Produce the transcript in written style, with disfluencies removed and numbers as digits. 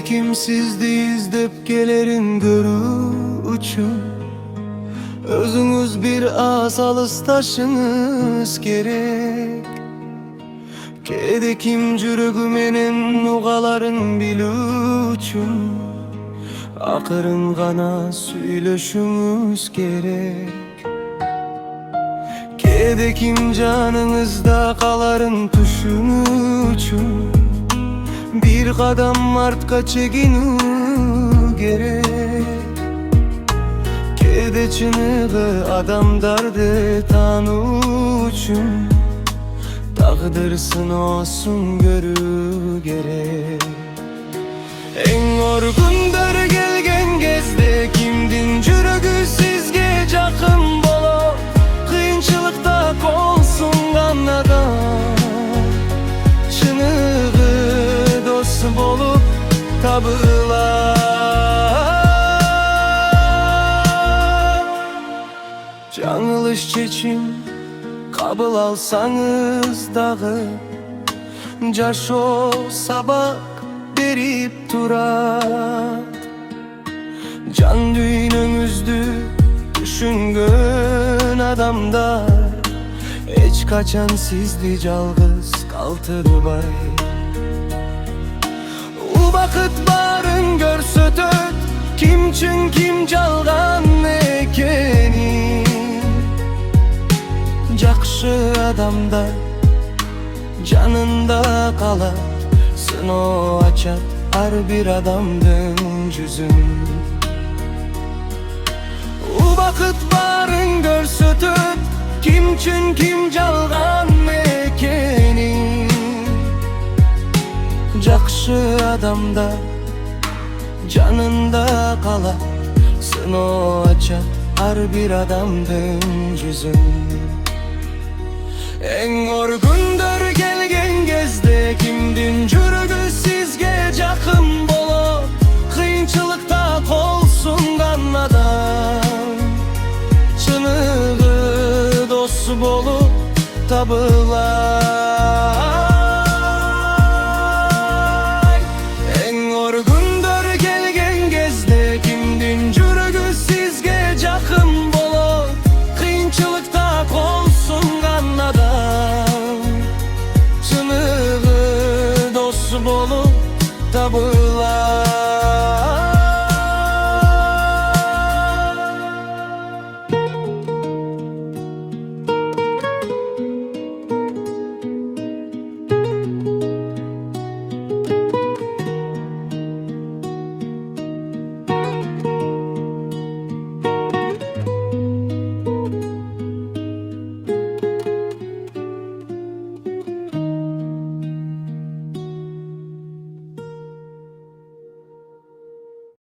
kimsizdi izlep gelerin görü uçun. Özünüz bir az alıstaşınız gerek. Kede kim jürögü menen ugaların bilü uçun. Akırın gana süйлöşüңüz gerek. Kede kim canınızda kaların tuşunu uçun. Bir kadam artka çekinu gerek. Kede çınığı adamdardı tanı uçun. Tağdırsın olsun görü gerek. En orgundur gelgen gezde kimdin jürögü sizge jakın bolup. Kıyınçılıkta kolsun gannadan. Çınığı dostu bolup tabılar. Жаңылыш чечим kabul alsanız dağı. Жашоо sabak berip turat. Can düýnüňüzdi düşüngön adamlar hiç kaçan sizdi жалгыз kaltırбай. U bakıt barın görsötöt kim üçün kim жалган ekeni. Jakşı adamda canında kalar. Sınoo açat har bir adamdın yüzün. U bakıt barın görsötöt kim üçün kim жалган ekeni. Jakşı adamda canında kalar. Sınoo açat har bir adamdın yüzün. En orgundur gelgen gezde kimdin jürögü sizge jakın bolup. Kıyınçılıkta kolsun gannadan. Çınığı dostu bolup tabılar.